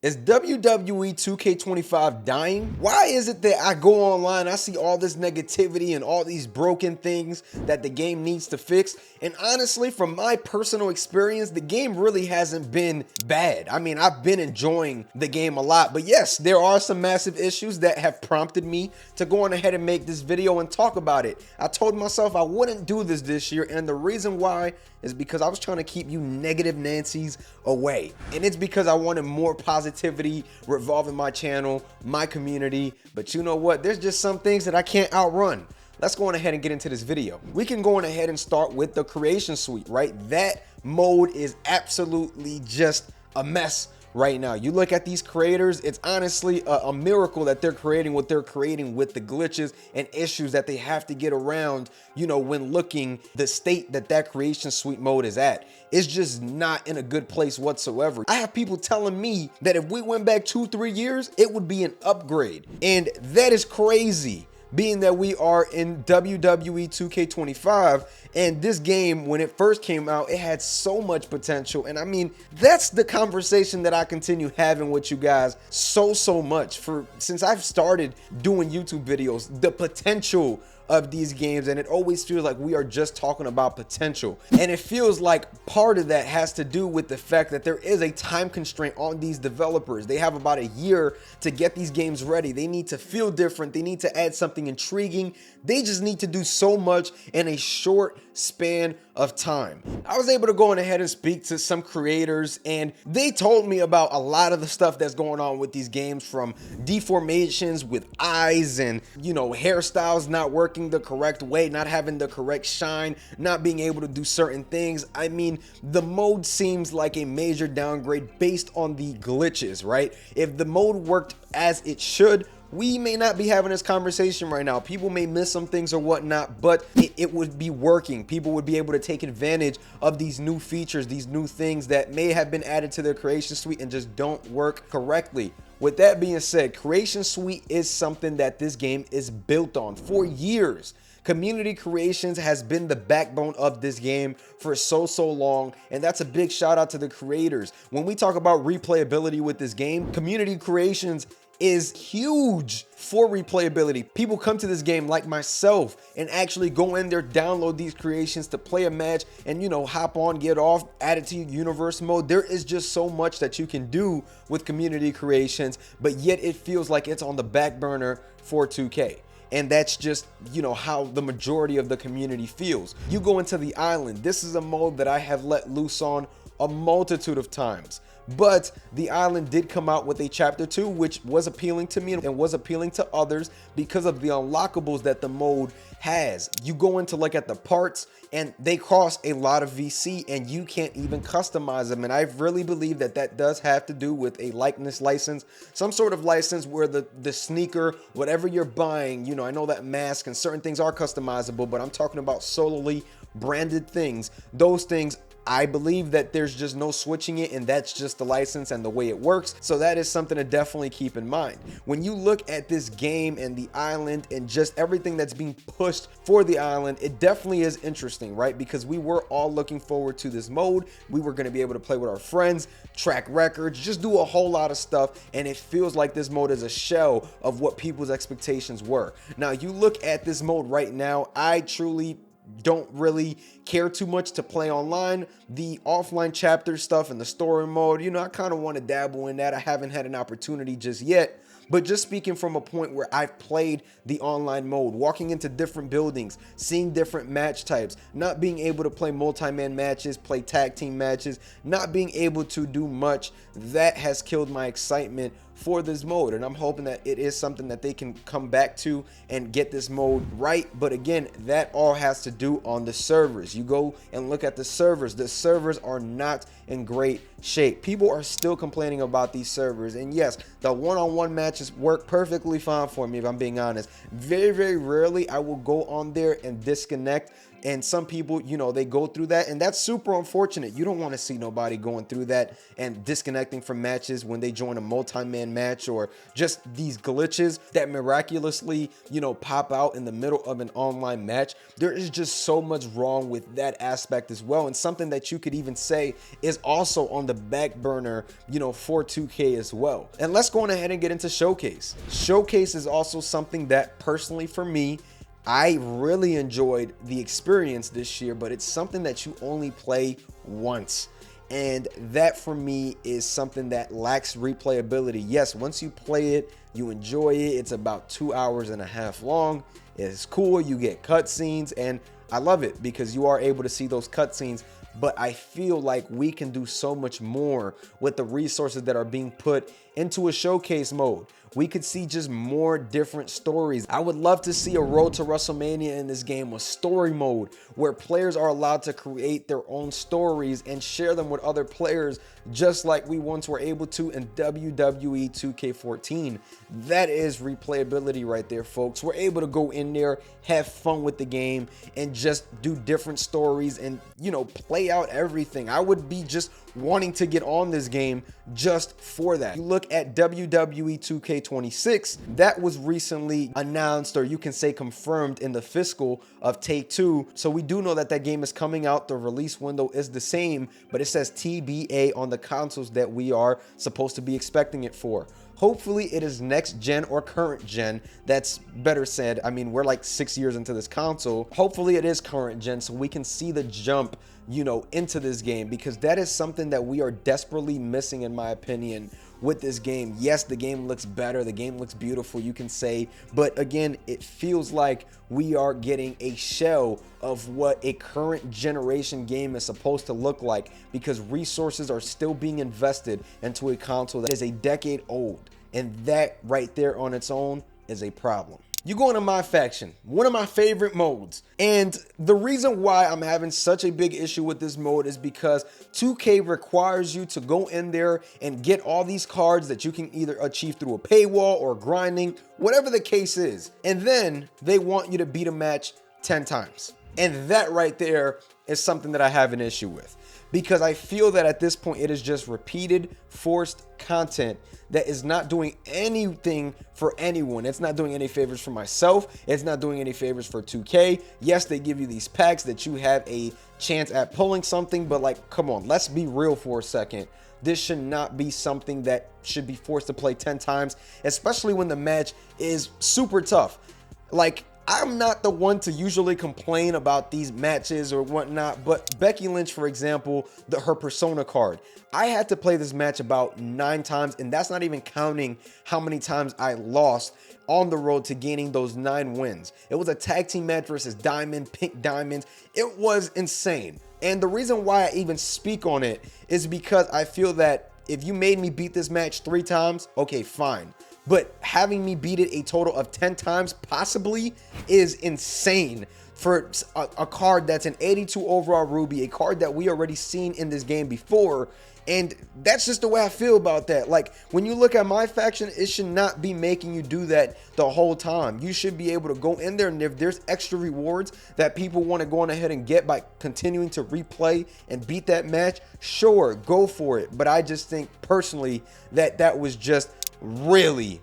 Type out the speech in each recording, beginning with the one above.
Is WWE 2K25 dying? Why is it that I go online, I see all this negativity and all these broken things that the game needs to fix? And honestly, from my personal experience, the game really hasn't been bad. I mean, I've been enjoying the game a lot, but yes, there are some massive issues that have prompted me to go on ahead and make this video and talk about it. I told myself I wouldn't do this year, and the reason why is because I was trying to keep you negative Nancy's away. And it's because I wanted more positivity revolving my channel, my community. But you know what? There's just some things that I can't outrun. Let's go on ahead and get into this video. We can go on ahead and start with the creation suite, right? That mode is absolutely just a mess right now. You look at these creators, it's honestly a miracle that they're creating what they're creating with the glitches and issues that they have to get around, you know, when looking the state that that creation suite mode is at. It's just not in a good place whatsoever. I have people telling me that if we went back 2-3 years, it would be an upgrade. And that is crazy, being that we are in WWE 2K25, and this game, when it first came out, it had so much potential. And I mean, that's the conversation that I continue having with you guys so much since I've started doing YouTube videos, the potential of these games, and it always feels like we are just talking about potential. And it feels like part of that has to do with the fact that there is a time constraint on these developers. They have about a year to get these games ready. They need to feel different. They need to add something intriguing. They just need to do so much in a short span of time. I was able to go on ahead and speak to some creators, and they told me about a lot of the stuff that's going on with these games, from deformations with eyes and, you know, hairstyles not working the correct way, not having the correct shine, not being able to do certain things. I mean, the mode seems like a major downgrade based on the glitches, right? If the mode worked as it should, we may not be having this conversation right now. People may miss some things or whatnot, but it would be working. People would be able to take advantage of these new features, these new things that may have been added to their creation suite and just don't work correctly. With that being said, creation suite is something that this game is built on for years. Community creations has been the backbone of this game for so long, and that's a big shout out to the creators. When we talk about replayability with this game, community creations is huge for replayability. People come to this game like myself and actually go in there, download these creations to play a match and, you know, hop on, get off, add it to your universe mode. There is just so much that you can do with community creations, but yet it feels like it's on the back burner for 2K. And that's just, you know, how the majority of the community feels. You go into the island. This is a mode that I have let loose on a multitude of times. But the island did come out with a chapter 2, which was appealing to me and was appealing to others because of the unlockables that the mode has. You go into look at the parts and they cost a lot of VC and you can't even customize them. And I really believe that that does have to do with a likeness license, some sort of license where the sneaker, whatever you're buying, you know, I know that mask and certain things are customizable, but I'm talking about solely branded things. Those things, I believe that there's just no switching it, and that's just the license and the way it works. So that is something to definitely keep in mind. When you look at this game and the island and just everything that's being pushed for the island, it definitely is interesting, right? Because we were all looking forward to this mode. We were going to be able to play with our friends, track records, just do a whole lot of stuff. And it feels like this mode is a shell of what people's expectations were. Now, you look at this mode right now, I truly don't really care too much to play online. The offline chapter stuff and the story mode, you know, I kind of want to dabble in that. I haven't had an opportunity just yet. But just speaking from a point where I've played the online mode, walking into different buildings, seeing different match types, not being able to play multi-man matches, play tag team matches, not being able to do much, that has killed my excitement for this mode. And I'm hoping that it is something that they can come back to and get this mode right. But again, that all has to do on the servers. You go and look at the servers. The servers are not in great shape. People are still complaining about these servers. And yes, the one-on-one matches work perfectly fine for me, if I'm being honest. Very rarely I will go on there and disconnect. And some people, you know, they go through that, and that's super unfortunate. You don't want to see nobody going through that and disconnecting from matches when they join a multi-man match, or just these glitches that miraculously, you know, pop out in the middle of an online match. There is just so much wrong with that aspect as well, and something that you could even say is also on the back burner, for 2K as well. And let's go on ahead and get into Showcase. Showcase is also something that personally for me, I really enjoyed the experience this year, but it's something that you only play once. And that for me is something that lacks replayability. Yes, once you play it, you enjoy it. It's about 2.5 hours long. It's cool. You get cutscenes, and I love it because you are able to see those cutscenes. But I feel like we can do so much more with the resources that are being put into a showcase mode. We could see just more different stories. I would love to see a Road to WrestleMania in this game, a story mode where players are allowed to create their own stories and share them with other players, just like we once were able to in WWE 2K14. That is replayability right there, folks. We're able to go in there, have fun with the game, and just do different stories and, play out everything. I would be just wanting to get on this game just for that. You look at WWE 2K26, that was recently announced, or you can say confirmed, in the fiscal of Take-Two. So we do know that that game is coming out. The release window is the same, but it says TBA on the consoles that we are supposed to be expecting it for. Hopefully it is next gen or current gen. That's better said. I mean, we're like 6 years into this console. Hopefully it is current gen so we can see the jump, into this game, because that is something that we are desperately missing, in my opinion, with this game. Yes, the game looks better, the game looks beautiful, you can say, but again, it feels like we are getting a shell of what a current generation game is supposed to look like, because resources are still being invested into a console that is a decade old, and that right there on its own is a problem. You go into My Faction, one of my favorite modes. And the reason why I'm having such a big issue with this mode is because 2K requires you to go in there and get all these cards that you can either achieve through a paywall or grinding, whatever the case is. And then they want you to beat a match 10 times. And that right there is something that I have an issue with, because I feel that at this point it is just repeated, forced content that is not doing anything for anyone. It's not doing any favors for myself. It's not doing any favors for 2K. Yes, they give you these packs that you have a chance at pulling something, but like, come on, let's be real for a second. This should not be something that should be forced to play 10 times, especially when the match is super tough. Like, I'm not the one to usually complain about these matches or whatnot, but Becky Lynch, for example, her Persona card, I had to play this match about 9 times, and that's not even counting how many times I lost on the road to gaining those 9 wins. It was a tag team match versus Diamond, Pink Diamonds. It was insane. And the reason why I even speak on it is because I feel that if you made me beat this match 3 times, okay, fine. But having me beat it a total of 10 times possibly is insane for a card that's an 82 overall Ruby, a card that we already seen in this game before. And that's just the way I feel about that. Like, when you look at My Faction, it should not be making you do that the whole time. You should be able to go in there, and if there's extra rewards that people want to go on ahead and get by continuing to replay and beat that match, sure, go for it. But I just think personally that that was just really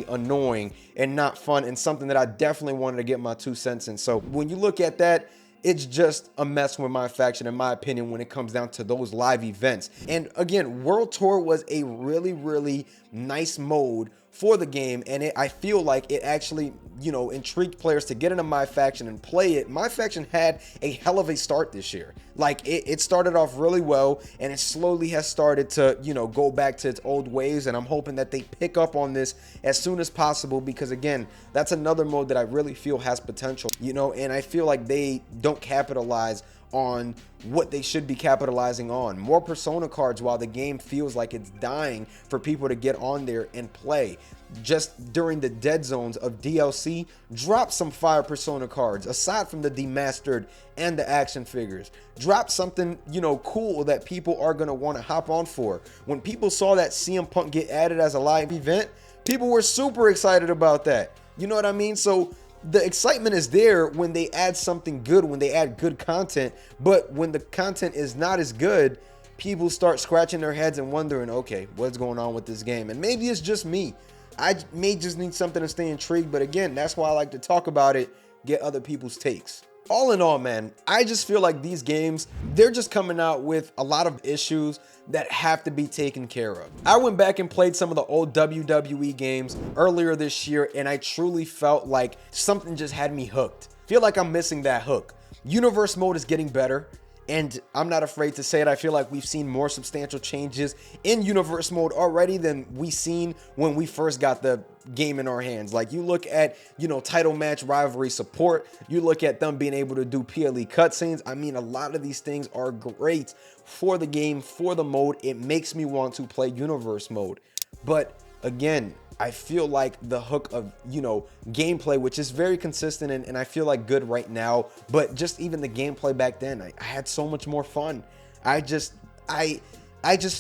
annoying and not fun, and something that I definitely wanted to get my 2 cents in. So when you look at that, it's just a mess with My Faction, in my opinion, when it comes down to those live events. And again, World Tour was a really nice mode for the game, and I feel like it actually, intrigued players to get into My Faction and play it. My Faction had a hell of a start this year. Like, it started off really well, and it slowly has started to, go back to its old ways, and I'm hoping that they pick up on this as soon as possible, because again, that's another mode that I really feel has potential, and I feel like they don't capitalize on what they should be capitalizing on. More Persona cards while the game feels like it's dying for people to get on there and play. Just during the dead zones of DLC, drop some fire Persona cards aside from the demastered and the action figures. Drop something, cool that people are going to want to hop on for. When people saw that CM Punk get added as a live event, people were super excited about that. You know what I mean? So the excitement is there when they add something good, when they add good content. But when the content is not as good, people start scratching their heads and wondering, okay, what's going on with this game? And maybe it's just me. I may just need something to stay intrigued. But again, that's why I like to talk about it, get other people's takes. All in all, man, I just feel like these games, they're just coming out with a lot of issues that have to be taken care of. I went back and played some of the old WWE games earlier this year, and I truly felt like something just had me hooked. Feel like I'm missing that hook. Universe mode is getting better, and I'm not afraid to say it. I feel like we've seen more substantial changes in universe mode already than we seen when we first got the game in our hands. Like, you look at, you know, title match rivalry support, you look at them being able to do PLE cutscenes. I mean, a lot of these things are great for the game, for the mode. It makes me want to play universe mode. But again, I feel like the hook of, you know, gameplay, which is very consistent and I feel like good right now, but just even the gameplay back then, I had so much more fun. I just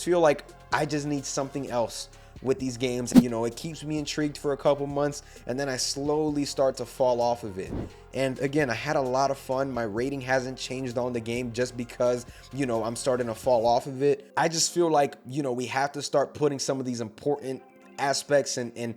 feel like I just need something else with these games. You know, it keeps me intrigued for a couple months, and then I slowly start to fall off of it. And again, I had a lot of fun. My rating hasn't changed on the game just because, you know, I'm starting to fall off of it. I just feel like, you know, we have to start putting some of these important aspects and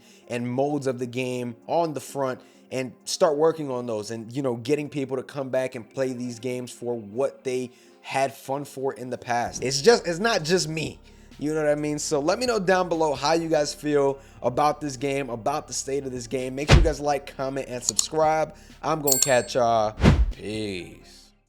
modes of the game on the front and start working on those, and, you know, getting people to come back and play these games for what they had fun for in the past. It's not just me. You know what I mean? So let me know down below how you guys feel about this game, about the state of this game. Make sure you guys like, comment, and subscribe. I'm gonna catch y'all. Peace.